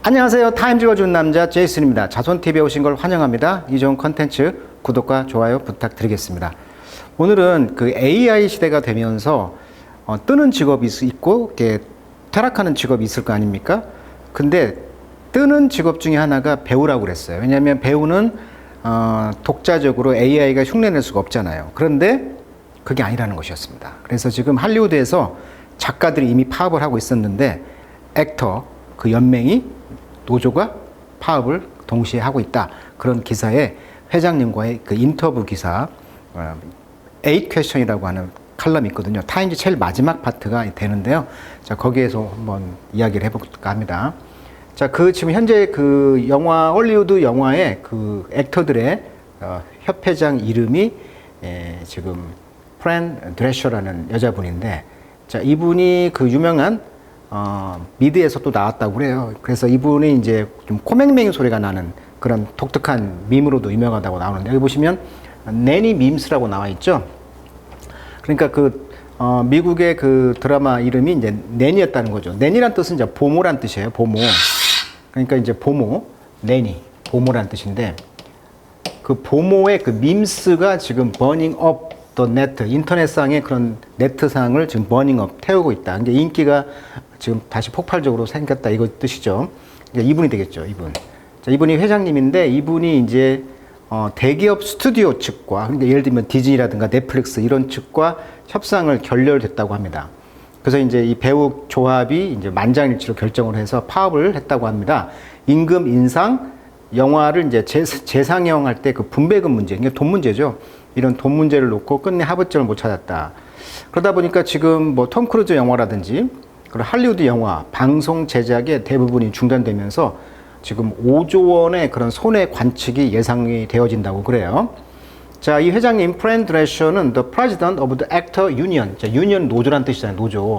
안녕하세요. 타임 찍어준 남자 제이슨입니다. 자손TV에 오신 걸 환영합니다. 이 좋은 컨텐츠 구독과 좋아요 부탁드리겠습니다. 오늘은 그 AI 시대가 되면서 뜨는 직업이 있고 이렇게 타락하는 직업이 있을 거 아닙니까? 근데 뜨는 직업 중에 하나가 배우라고 그랬어요. 왜냐하면 배우는 독자적으로 AI가 흉내낼 수가 없잖아요. 그런데 그게 아니라는 것이었습니다. 그래서 지금 할리우드에서 작가들이 이미 파업을 하고 있었는데 액터 그 연맹이 노조가 파업을 동시에 하고 있다. 그런 기사에 회장님과의 그 인터뷰 기사 8 퀘션이라고 하는 칼럼이 있거든요. 타임즈 제일 마지막 파트가 되는데요. 자, 거기에서 한번 이야기를 해볼까 합니다. 자, 지금 현재 그 영화, 헐리우드 영화의 그 액터들의 협회장 이름이 지금 프랜 드레셔라는 여자분인데, 자, 이분이 그 유명한 미드에서 또 나왔다고 그래요. 그래서 이분이 이제 좀 코맹맹이 소리가 나는 그런 독특한 밈으로도 유명하다고 나오는데, 여기 보시면 내니 밈스라고 나와 있죠. 그러니까 미국의 그 드라마 이름이 이제 내니였다는 거죠. 내니란 뜻은 이제 보모란 뜻이에요. 보모. 그러니까 이제 보모, 내니, 보모란 뜻인데, 그 보모의 그 밈스가 지금 버닝 업 더 네트, 인터넷상의 그런 네트상을 지금 버닝 업, 태우고 있다. 그러니까 인기가 지금 다시 폭발적으로 생겼다. 이거 뜻이죠. 그러니까 이분이 되겠죠. 이분. 자, 이분이 회장님인데, 이분이 이제 대기업 스튜디오 측과, 그러니까 예를 들면 디즈니라든가 넷플릭스 이런 측과 협상을 결렬됐다고 합니다. 그래서 이제 이 배우 조합이 이제 만장일치로 결정을 해서 파업을 했다고 합니다. 임금 인상, 영화를 이제 재상영할 때 그 분배금 문제, 이게 돈 문제죠. 이런 돈 문제를 놓고 끝내 합의점을 못 찾았다. 그러다 보니까 지금 뭐 톰 크루즈 영화라든지 그런 할리우드 영화 방송 제작의 대부분이 중단되면서 지금 5조 원의 그런 손해 관측이 예상이 되어진다고 그래요. 자, 이 회장님 프랜 드레셔는 the president of the actor union. 자, 유니언 노조란 뜻이잖아요. 노조.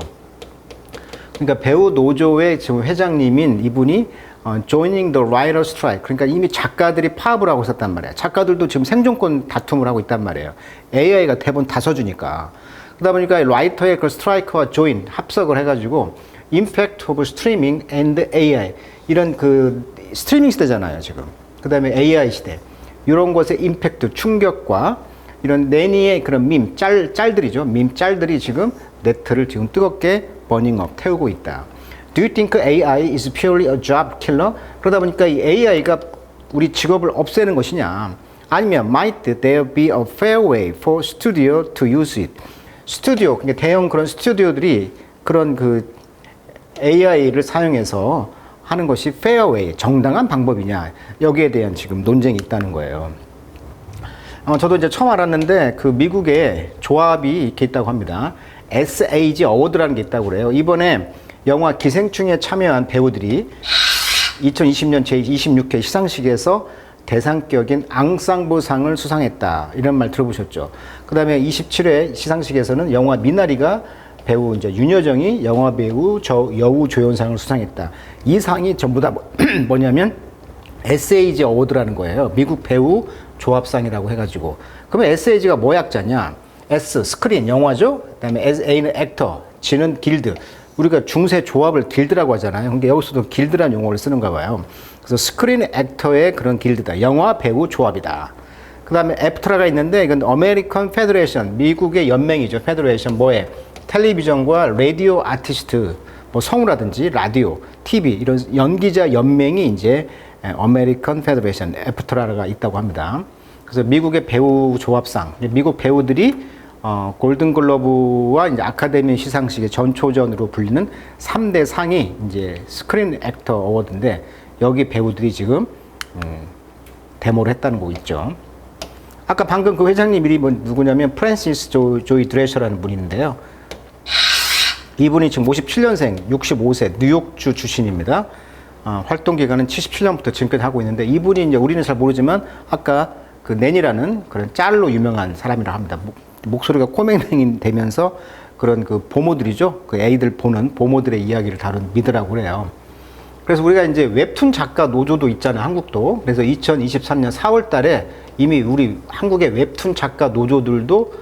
그러니까 배우 노조의 지금 회장님인 이분이 joining the writer strike. 그러니까 이미 작가들이 파업을 하고 있었단 말이에요. 작가들도 지금 생존권 다툼을 하고 있단 말이에요. AI가 대본 다 써주니까. 그러다 보니까 라이터의 그 스트라이크와 조인 합석을 해가지고 impact of streaming and AI 이런 그 스트리밍 시대잖아요 지금. 그 다음에 AI 시대 이런 것의 임팩트 충격과 이런 내니의 그런 밈 짤들이죠. 밈 짤들이 지금 네트를 지금 뜨겁게 버닝업 태우고 있다. Do you think AI is purely a job killer? 그러다 보니까 이 AI가 우리 직업을 없애는 것이냐? 아니면 might there be a fair way for studio to use it? 스튜디오, 그러니까 대형 그런 스튜디오들이 그런 그 AI를 사용해서 하는 것이 fair way, 정당한 방법이냐? 여기에 대한 지금 논쟁이 있다는 거예요. 저도 이제 처음 알았는데 그 미국에 조합이 이렇게 있다고 합니다. SAG 어워드라는 게 있다고 그래요. 이번에 영화 기생충에 참여한 배우들이 2020년 제26회 시상식에서 대상격인 앙상블상을 수상했다. 이런 말 들어보셨죠? 그 다음에 27회 시상식에서는 영화 미나리가 배우 이제 윤여정이 영화 배우 여우 조연상을 수상했다. 이 상이 전부 다 뭐냐면 SAG 어워드라는 거예요. 미국 배우 조합상이라고 해가지고. 그러면 SAG가 뭐 약자냐? S, 스크린, 영화죠? 그 다음에 A는 액터, G는 길드. 우리가 중세 조합을 길드라고 하잖아요. 근데 여기서도 길드라는 용어를 쓰는가 봐요. 그래서 스크린 액터의 그런 길드다. 영화 배우 조합이다. 그 다음에 애프트라가 있는데 이건 아메리칸 페더레이션, 미국의 연맹이죠. 페더레이션 뭐에? 텔레비전과 라디오 아티스트, 뭐 성우라든지 라디오, TV 이런 연기자 연맹이 이제 아메리칸 페더레이션, 애프트라가 있다고 합니다. 그래서 미국의 배우 조합상, 미국 배우들이 골든글러브와 이제 아카데미 시상식의 전초전으로 불리는 3대 상이 이제 스크린 액터 어워드인데, 여기 배우들이 지금 데모를 했다는 거 있죠. 아까 방금 그 회장님 이름이 누구냐면 프랜시스 조이 드레셔라는 분인데요. 이분이 지금 57년생, 65세, 뉴욕주 출신입니다. 활동 기간은 77년부터 지금까지 하고 있는데, 이분이 이제 우리는 잘 모르지만 아까 그 낸이라는 그런 짤로 유명한 사람이라고 합니다. 목소리가 코맹맹이 되면서 그런 그 보모들이죠. 그 애들 보는 보모들의 이야기를 다룬 미드라고 그래요. 그래서 우리가 이제 웹툰 작가 노조도 있잖아요. 한국도. 그래서 2023년 4월 달에 이미 우리 한국의 웹툰 작가 노조들도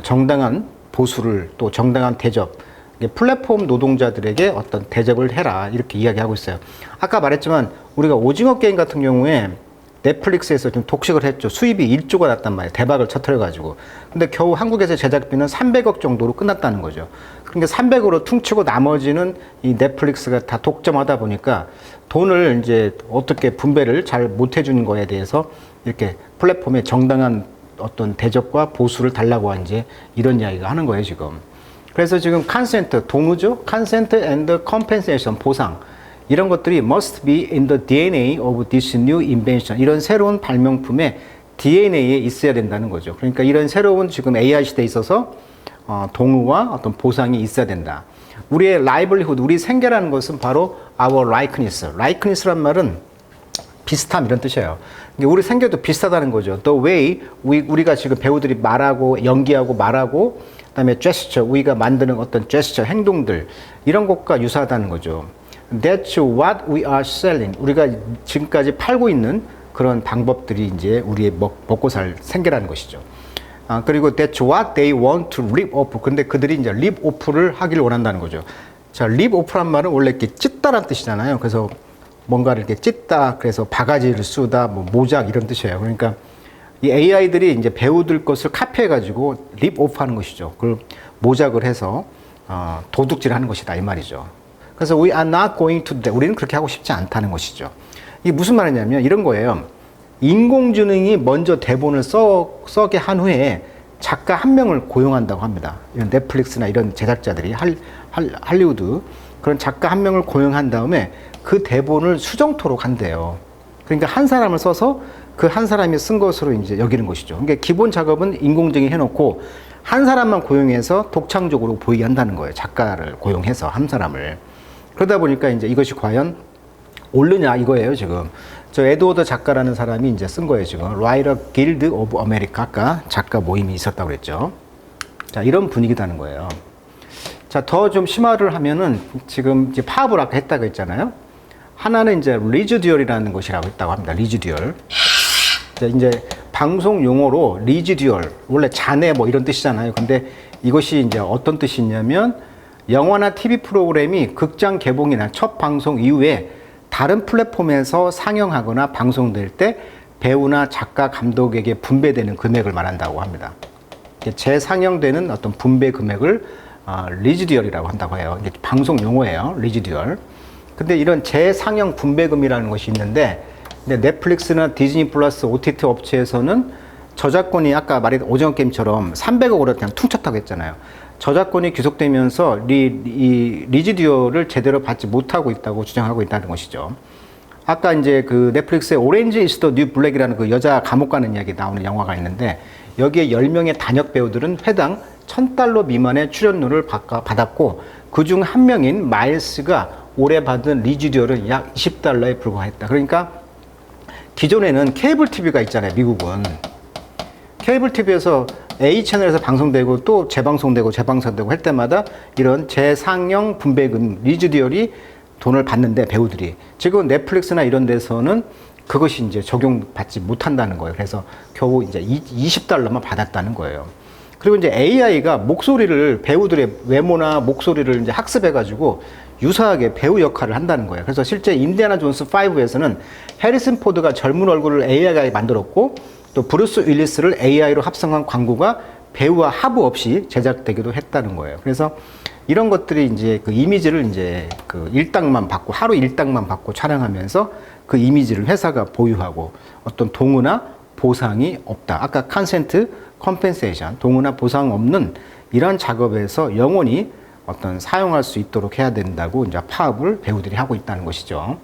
정당한 보수를 또 정당한 대접 이게 플랫폼 노동자들에게 어떤 대접을 해라 이렇게 이야기하고 있어요. 아까 말했지만 우리가 오징어 게임 같은 경우에 넷플릭스에서 좀 독식을 했죠. 수입이 1조가 났단 말이에요. 대박을 터뜨려가지고. 근데 겨우 한국에서 제작비는 300억 정도로 끝났다는 거죠. 그러니까 300으로 퉁치고 나머지는 이 넷플릭스가 다 독점하다 보니까 돈을 이제 어떻게 분배를 잘 못 해주는 거에 대해서 이렇게 플랫폼에 정당한 어떤 대접과 보수를 달라고 이제 이런 이야기가 하는 거예요, 지금. 그래서 지금 consent, 동의죠? consent and compensation, 보상. 이런 것들이 must be in the DNA of this new invention. 이런 새로운 발명품의 DNA에 있어야 된다는 거죠. 그러니까 이런 새로운 지금 AI 시대에 있어서 동의와 어떤 보상이 있어야 된다. 우리의 livelihood, 우리 생계라는 것은 바로 our likeness. likeness란 말은 비슷함 이런 뜻이에요. 우리 생계도 비슷하다는 거죠. The way 우리가 지금 배우들이 말하고 연기하고 말하고 그다음에 gesture, 우리가 만드는 어떤 gesture, 행동들 이런 것과 유사하다는 거죠. That's what we are selling. 우리가 지금까지 팔고 있는 그런 방법들이 이제 우리의 먹고 살 생계라는 것이죠. 그리고 that's what they want to rip off. 근데 그들이 이제 rip off를 하기를 원한다는 거죠. 자, rip off란 말은 원래 이렇게 찢다란 뜻이잖아요. 그래서 뭔가를 이렇게 찢다, 그래서 바가지를 쓰다, 뭐 모작 이런 뜻이에요. 그러니까 이 AI들이 이제 배우들 것을 카피해가지고 rip off 하는 것이죠. 그걸 모작을 해서 도둑질하는 것이다 이 말이죠. 그래서 we are not going to do that. 우리는 그렇게 하고 싶지 않다는 것이죠. 이게 무슨 말이냐면 이런 거예요. 인공지능이 먼저 대본을 써게 한 후에 작가 한 명을 고용한다고 합니다. 이런 넷플릭스나 이런 제작자들이 할리우드 그런 작가 한 명을 고용한 다음에 그 대본을 수정토록 한대요. 그러니까 한 사람을 써서 그 한 사람이 쓴 것으로 이제 여기는 것이죠. 그러니까 기본 작업은 인공지능이 해놓고 한 사람만 고용해서 독창적으로 보이게 한다는 거예요. 작가를 고용해서 한 사람을. 그러다 보니까 이제 이것이 과연 옳느냐 이거예요, 지금. 저 에드워드 작가라는 사람이 이제 쓴 거예요, 지금. Writer Guild of America, 아까 작가 모임이 있었다고 그랬죠. 자, 이런 분위기다는 거예요. 자, 더 좀 심화를 하면은 지금 이제 파업을 아까 했다고 했잖아요. 하나는 이제 리즈듀얼이라는 것이라고 했다고 합니다. 리즈듀얼. 자, 이제 방송 용어로 리즈듀얼, 원래 잔해 뭐 이런 뜻이잖아요. 근데 이것이 이제 어떤 뜻이 있냐면 영화나 TV 프로그램이 극장 개봉이나 첫 방송 이후에 다른 플랫폼에서 상영하거나 방송될 때 배우나 작가, 감독에게 분배되는 금액을 말한다고 합니다. 재상영되는 어떤 분배 금액을 리즈듀얼이라고 한다고 해요. 이게 방송 용어예요. 리즈듀얼. 근데 이런 재상영 분배금이라는 것이 있는데 넷플릭스나 디즈니 플러스 OTT 업체에서는 저작권이 아까 말했던 오징어 게임처럼 300억으로 그냥 퉁쳤다고 했잖아요. 저작권이 귀속되면서 리즈듀얼을 제대로 받지 못하고 있다고 주장하고 있다는 것이죠. 아까 이제 그 넷플릭스의 오렌지 이즈 더 뉴 블랙이라는 그 여자 감옥 가는 이야기 나오는 영화가 있는데 여기에 10명의 단역 배우들은 회당 $1,000 미만의 출연료를 받았고 그중 한 명인 마일스가 올해 받은 리즈듀얼은 약 $20에 불과했다. 그러니까 기존에는 케이블 TV가 있잖아요, 미국은. 케이블 TV에서 A 채널에서 방송되고 또 재방송되고 할 때마다 이런 재상영 분배금 리즈듀얼이 돈을 받는데 배우들이 지금 넷플릭스나 이런 데서는 그것이 이제 적용받지 못한다는 거예요. 그래서 겨우 이제 $20만 받았다는 거예요. 그리고 이제 AI가 목소리를 배우들의 외모나 목소리를 이제 학습해가지고 유사하게 배우 역할을 한다는 거예요. 그래서 실제 인디아나 존스 5에서는 해리슨 포드가 젊은 얼굴을 AI가 만들었고 또 브루스 윌리스를 AI로 합성한 광고가 배우와 합의 없이 제작되기도 했다는 거예요. 그래서 이런 것들이 이제 그 이미지를 이제 그 일당만 받고 하루 일당만 받고 촬영하면서 그 이미지를 회사가 보유하고 어떤 동의나 보상이 없다. 아까 컨센트, 컴펜세이션, 동의나 보상 없는 이런 작업에서 영원히 어떤 사용할 수 있도록 해야 된다고 이제 파업을 배우들이 하고 있다는 것이죠.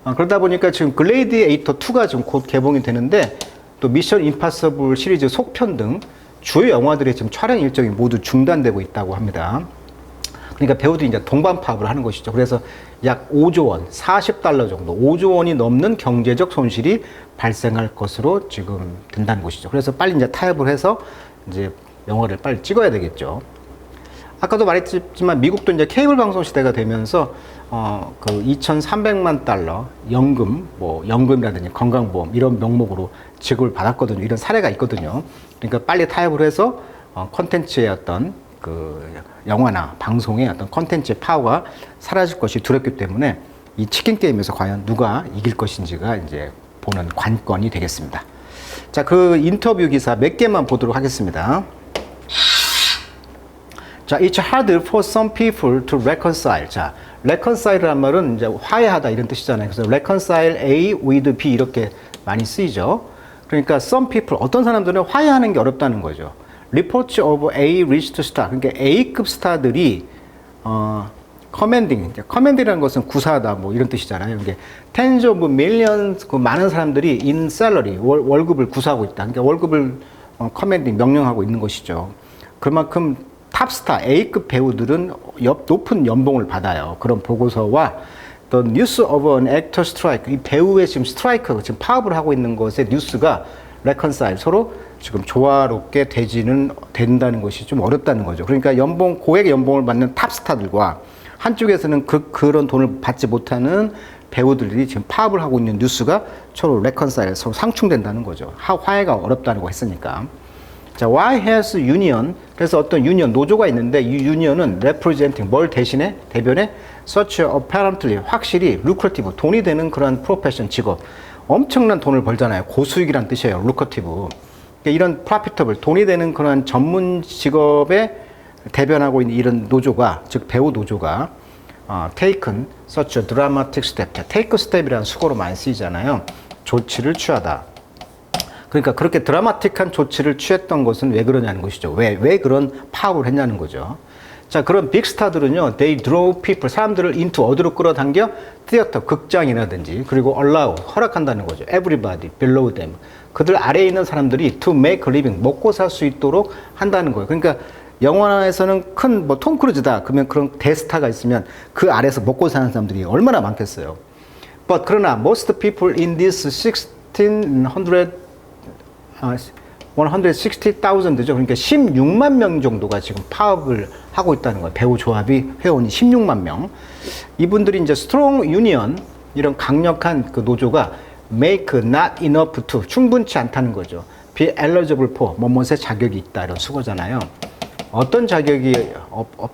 그러다 보니까 지금 글래디에이터 2가 지금 곧 개봉이 되는데 또 미션 임파서블 시리즈 속편 등 주요 영화들의 지금 촬영 일정이 모두 중단되고 있다고 합니다. 그러니까 배우들이 이제 동반 파업을 하는 것이죠. 그래서 약 5조 원, $40 정도, 5조 원이 넘는 경제적 손실이 발생할 것으로 지금 된다는 것이죠. 그래서 빨리 이제 타협을 해서 이제 영화를 빨리 찍어야 되겠죠. 아까도 말했지만 미국도 이제 케이블 방송 시대가 되면서 그 $2,300만 연금, 뭐 연금이라든지 건강보험 이런 명목으로 지급을 받았거든요. 이런 사례가 있거든요. 그러니까 빨리 타협을 해서 콘텐츠의 어떤 그 영화나 방송의 어떤 컨텐츠의 파워가 사라질 것이 두렵기 때문에 이 치킨 게임에서 과연 누가 이길 것인지가 이제 보는 관건이 되겠습니다. 자, 그 인터뷰 기사 몇 개만 보도록 하겠습니다. 자, it's hard for some people to reconcile. 자, reconcile란 말은 이제 화해하다 이런 뜻이잖아요. 그래서 reconcile A with B 이렇게 많이 쓰이죠. 그러니까 some people, 어떤 사람들은 화해하는 게 어렵다는 거죠. Reports of A-list star. 그러니까 A급 스타들이 commanding이라는 것은 구사하다 뭐 이런 뜻이잖아요. 이게 tens of millions, 그 많은 사람들이 in salary, 월급을 구사하고 있다. 그러니까 월급을 commanding, 명령하고 있는 것이죠. 그만큼 탑스타, A급 배우들은 높은 연봉을 받아요. 그런 보고서와 The news of an actor strike, 이 배우의 지금 스트라이크, 지금 파업을 하고 있는 것의 뉴스가 reconcile, 서로 지금 조화롭게 되지는 된다는 것이 좀 어렵다는 거죠. 그러니까 고액 연봉을 받는 탑스타들과 한쪽에서는 그런 돈을 받지 못하는 배우들이 지금 파업을 하고 있는 뉴스가 서로 reconcile, 서로 상충된다는 거죠. 화해가 어렵다고 했으니까. 자, why has union? 그래서 어떤 유니언, 노조가 있는데 이 유니언은 representing, 뭘 대변해? such apparently, 확실히 lucrative, 돈이 되는 그런 프로페션, 직업. 엄청난 돈을 벌잖아요. 고수익이란 뜻이에요. lucrative. 그러니까 이런 profitable, 돈이 되는 그런 전문 직업에 대변하고 있는 이런 노조가, 즉 배우 노조가 taken such a dramatic step. take a step이라는 수고로 많이 쓰이잖아요. 조치를 취하다. 그러니까 그렇게 드라마틱한 조치를 취했던 것은 왜 그러냐는 것이죠. 왜 그런 파업을 했냐는 거죠. 자, 그런 빅스타들은요, they draw people, 사람들을 into 어디로 끌어당겨? theater, 극장이라든지, 그리고 allow, 허락한다는 거죠. everybody, below them. 그들 아래에 있는 사람들이 to make a living, 먹고 살 수 있도록 한다는 거예요. 그러니까 영화에서는 큰, 톰 크루즈다. 그러면 그런 대스타가 있으면 그 아래에서 먹고 사는 사람들이 얼마나 많겠어요. But 그러나 most people in this 160,000죠. 그러니까 16만 명 정도가 지금 파업을 하고 있다는 거예요. 배우 조합이 회원이 16만 명. 이분들이 이제 strong union, 이런 강력한 그 노조가 make not enough to, 충분치 않다는 거죠. be eligible for, 뭐뭐의 자격이 있다, 이런 수거잖아요. 어떤 자격이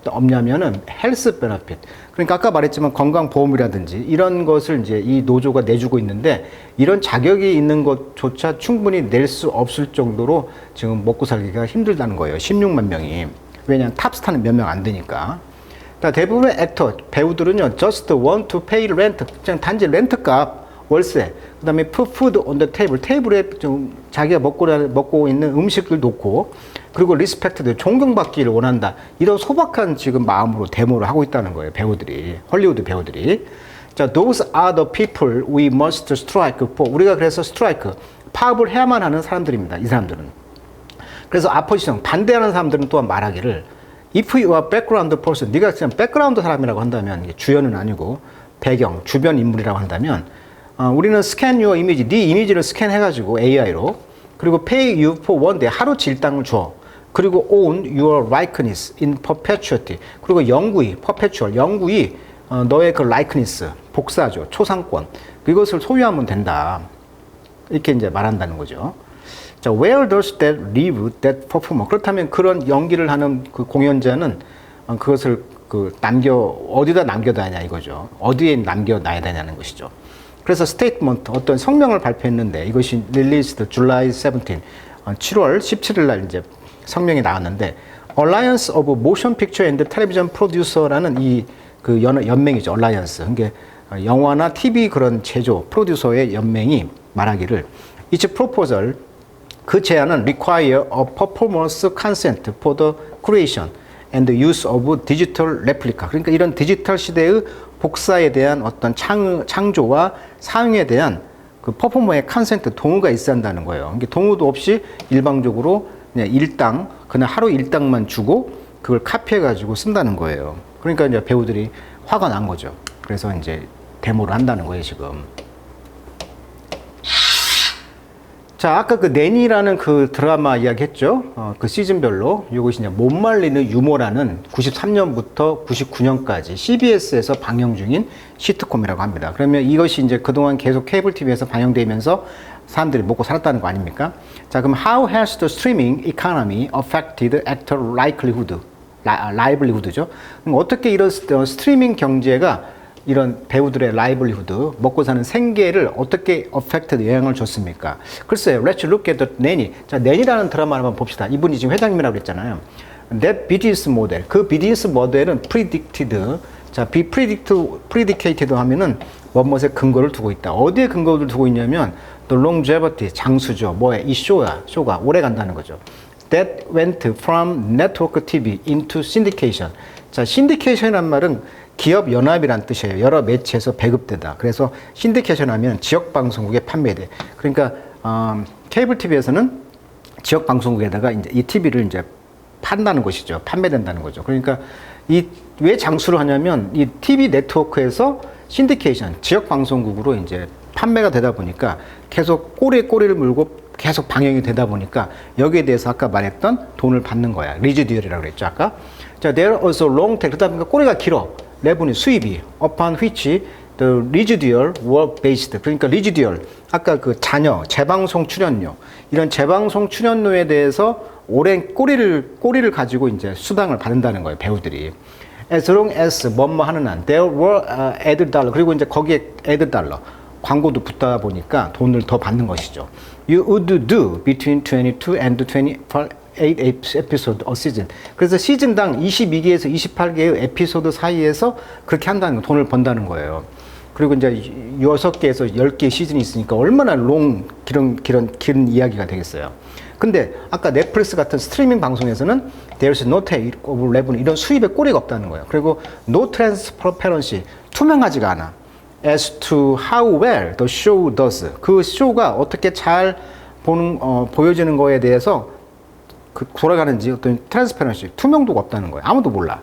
없냐면은 헬스 베너핏. 그러니까 아까 말했지만 건강보험이라든지 이런 것을 이제 이 노조가 내주고 있는데 이런 자격이 있는 것조차 충분히 낼 수 없을 정도로 지금 먹고 살기가 힘들다는 거예요. 16만 명이. 왜냐하면 탑스타는 몇 명 안 되니까. 대부분의 액터, 배우들은요, just want to pay rent. 그냥 단지 렌트값, 월세. 그 다음에 put food on the table. 테이블에 좀 자기가 먹고 있는 음식을 놓고, 그리고 리스펙트드, 존경받기를 원한다. 이런 소박한 지금 마음으로 데모를 하고 있다는 거예요. 배우들이. 헐리우드 배우들이. 자, those are the people we must strike for. 우리가 그래서 스트라이크, 파업을 해야만 하는 사람들입니다. 이 사람들은. 그래서 아포지션, 반대하는 사람들은 또한 말하기를 if you are background person, 네가 그냥 백그라운드 사람이라고 한다면, 이게 주연은 아니고 배경, 주변 인물이라고 한다면 우리는 scan your image, 네 이미지를 스캔해가지고 AI로, 그리고 pay you for one day, 하루치 일당을 줘. 그리고 own your likeness in perpetuity. 그리고 영구히, perpetual, 영구히 너의 그 likeness, 복사죠, 초상권, 이것을 소유하면 된다. 이렇게 이제 말한다는 거죠. 자, where does that leave that performer? 그렇다면 그런 연기를 하는 그 공연자는 그것을 어디다 남겨놔야 이거죠. 어디에 남겨놔야 되냐는 것이죠. 그래서 스테이트먼트, 어떤 성명을 발표했는데 이것이 released July 17, 7월 17일 날 이제 성명이 나왔는데 Alliance of Motion Picture and Television Producer라는 이 그 연맹이죠. Alliance. 그러니까 영화나 TV 그런 제조 프로듀서의 연맹이 말하기를 Its proposal, 그 제안은 require a performance consent for the creation and the use of digital replica. 그러니까 이런 디지털 시대의 복사에 대한 어떤 창조와 사용에 대한 그 퍼포머의 컨센트, 동의가 있어야 한다는 거예요. 그러니까 동의도 없이 일방적으로 그냥 그냥 하루 일당만 주고 그걸 카피해가지고 쓴다는 거예요. 그러니까 이제 배우들이 화가 난 거죠. 그래서 이제 데모를 한다는 거예요, 지금. 자, 아까 그 내니라는 그 드라마 이야기 했죠. 그 시즌별로. 이것이 이제 못 말리는 유머라는 93년부터 99년까지 CBS에서 방영 중인 시트콤이라고 합니다. 그러면 이것이 이제 그동안 계속 케이블 TV에서 방영되면서 사람들이 먹고 살았다는 거 아닙니까? 자, 그럼 how has the streaming economy affected actor livelihood? 라이블리후드죠. 그럼 어떻게 이런 스트리밍 경제가 이런 배우들의 라이블리후드, 먹고 사는 생계를 어떻게 영향을 줬습니까? 글쎄요, let's look at the nanny. 자, nanny라는 드라마를 한번 봅시다. 이분이 지금 회장님이라고 그랬잖아요. That business model, 그 비즈니스 모델은 predicted, 자, be predicated 하면은 뭐뭐에 근거를 두고 있다. 어디에 근거를 두고 있냐면 the longevity, 장수죠. 뭐에? 이 쇼가 오래 간다는 거죠. That went from network TV into syndication. 자, syndication이란 말은 기업 연합이란 뜻이에요. 여러 매체에서 배급되다. 그래서 신디케이션 하면 지역 방송국에 판매돼. 그러니까 케이블 TV에서는 지역 방송국에다가 이제 이 TV를 이제 판다는 것이죠. 판매된다는 거죠. 그러니까 이 왜 장수를 하냐면 이 TV 네트워크에서 신디케이션, 지역 방송국으로 이제 판매가 되다 보니까 계속 꼬리에 꼬리를 물고 계속 방영이 되다 보니까 여기에 대해서 아까 말했던 돈을 받는 거야. 리지듀얼이라고 그랬죠, 아까. 자, there also long tail. 그러다 보니까 꼬리가 길어. 레분이 수입이 upon which the residual were based. 그러니까 residual, 아까 그 잔여, 재방송 출연료, 이런 재방송 출연료에 대해서 오랜 꼬리를 가지고 이제 수당을 받는다는 거예요, 배우들이. As long as 뭐뭐 하는 한, there were added dollar. 그리고 이제 거기에 added dollar, 광고도 붙다 보니까 돈을 더 받는 것이죠. You would do between 22 and 28 에피소드 a season. 그래서 시즌당 22개에서 28개의 에피소드 사이에서 그렇게 한다는 거, 돈을 번다는 거예요. 그리고 이제 6개에서 10개 시즌이 있으니까 얼마나 긴 이야기가 되겠어요. 근데 아까 넷플릭스 같은 스트리밍 방송에서는 there's no tail of revenue, 이런 수입의 꼬리가 없다는 거예요. 그리고 no transparency, 투명하지가 않아. As to how well the show does, 그 쇼가 어떻게 잘 보여지는 거에 대해서 돌아가는지 어떤 트랜스퍼런시, 투명도가 없다는 거예요. 아무도 몰라.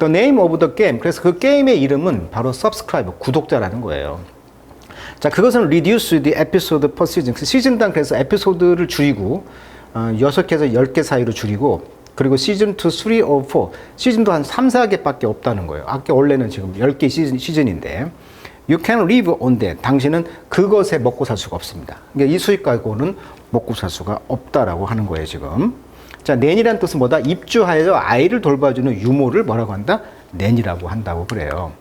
The name of the game, 그래서 그 게임의 이름은 바로 subscriber, 구독자라는 거예요. 자, 그것은 reduce the episode per season. 시즌당 그래서 에피소드를 줄이고 6개에서 10개 사이로 줄이고, 그리고 시즌 2, 3, or 4, 시즌도 한 3, 4개밖에 없다는 거예요. 아까 원래는 지금 10개 시즌인데 You can live on that. 당신은 그것에 먹고 살 수가 없습니다. 그러니까 이 수익 가지고는 먹고 살 수가 없다라고 하는 거예요, 지금. 자, 낸이라는 뜻은 뭐다? 입주하여 아이를 돌봐주는 유모를 뭐라고 한다? 낸이라고 한다고 그래요.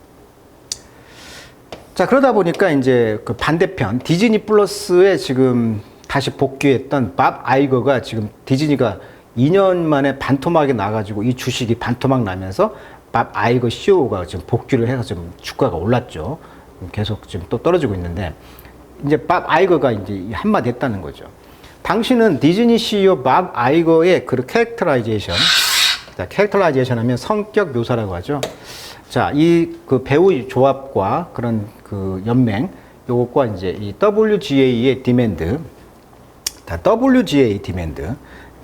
자, 그러다 보니까 이제 그 반대편 디즈니 플러스에 지금 다시 복귀했던 밥 아이거가 지금 디즈니가 2년 만에 반토막이 나가지고 이 주식이 반토막 나면서 밥 아이거 CEO가 지금 복귀를 해서 좀 주가가 올랐죠. 계속 지금 또 떨어지고 있는데, 이제 밥 아이거가 이제 한마디 했다는 거죠. 당신은 디즈니 CEO 밥 아이거의 그 캐릭터라이제이션, 자, 캐릭터라이제이션 하면 성격 묘사라고 하죠. 자, 이 그 배우 조합과 그런 그 연맹, 요것과 이제 이 WGA의 디맨드, WGA 디맨드,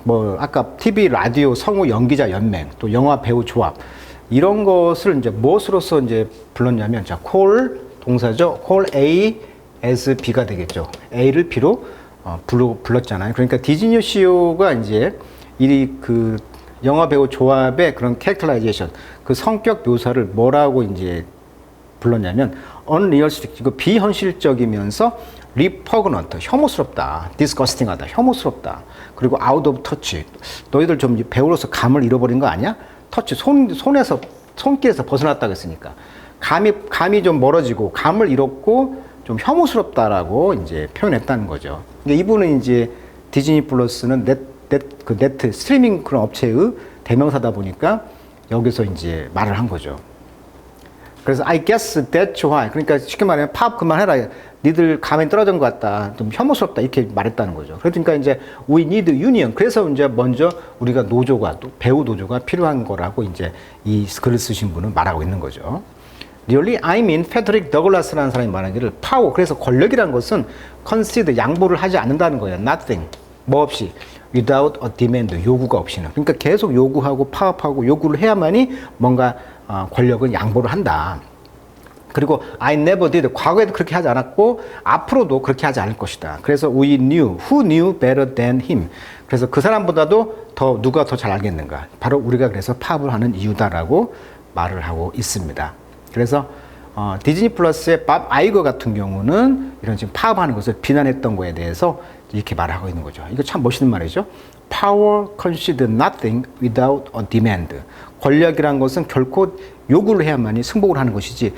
뭐 아까 TV, 라디오, 성우, 연기자 연맹, 또 영화 배우 조합, 이런 것을 이제 무엇으로서 이제 불렀냐면, 자, call 동사죠. call A as B가 되겠죠. A를 B로 불렀잖아요. 그러니까 디즈니 CEO가 이제 이 그 영화 배우 조합의 그런 캐릭터라이제이션, 그 성격 묘사를 뭐라고 이제 불렀냐면 unrealistic, 이거 비현실적이면서 repugnant, 혐오스럽다, disgusting하다, 혐오스럽다, 그리고 out of touch, 너희들 좀 배우로서 감을 잃어버린 거 아니야? 터치, 손길에서 벗어났다고 했으니까 감이 좀 멀어지고 감을 잃었고 좀 혐오스럽다라고 이제 표현했다는 거죠. 그러니까 이분은 이제 디즈니 플러스는 네트 스트리밍 그런 업체의 대명사다 보니까 여기서 이제 말을 한 거죠. 그래서 I guess that's why, 그러니까 쉽게 말하면 팝 그만해라, 니들 감이 떨어진 것 같다, 좀 혐오스럽다, 이렇게 말했다는 거죠. 그러니까 이제 we need union, 그래서 이제 먼저 우리가 노조가, 또 배우 노조가 필요한 거라고 이제 이 글을 쓰신 분은 말하고 있는 거죠. Really, I mean, 페드릭 더글라스라는 사람이 말하기를 파워, 그래서 권력이라는 것은 concede, 양보를 하지 않는다는 거예요. Nothing, 뭐 없이, without a demand, 요구가 없이는. 그러니까 계속 요구하고 파업하고 요구를 해야만이 뭔가 권력은 양보를 한다. 그리고 I never did, 과거에도 그렇게 하지 않았고 앞으로도 그렇게 하지 않을 것이다. 그래서 we knew, who knew better than him. 그래서 그 사람보다도 누가 더 잘 알겠는가. 바로 우리가 그래서 파업을 하는 이유다라고 말을 하고 있습니다. 그래서 디즈니 플러스의 밥 아이거 같은 경우는 이런 지금 파업하는 것을 비난했던 거에 대해서 이렇게 말하고 있는 거죠. 이거 참 멋있는 말이죠. Power concedes nothing without a demand. 권력이란 것은 결코 요구를 해야만이 승복을 하는 것이지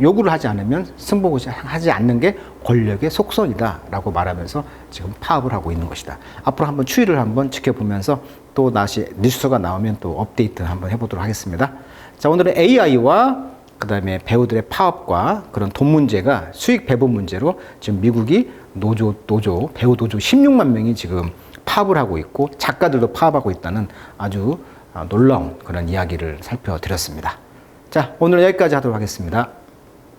요구를 하지 않으면 승복하지 않는 게 권력의 속성이다라고 말하면서 지금 파업을 하고 있는 것이다. 앞으로 한번 추이를 한번 지켜보면서 또 다시 뉴스가 나오면 또 업데이트 한번 해보도록 하겠습니다. 자, 오늘은 AI와 그다음에 배우들의 파업과 그런 돈 문제가 수익 배분 문제로 지금 미국이 배우 노조 16만 명이 지금 파업을 하고 있고 작가들도 파업하고 있다는 아주 놀라운 그런 이야기를 살펴드렸습니다. 자, 오늘 여기까지 하도록 하겠습니다.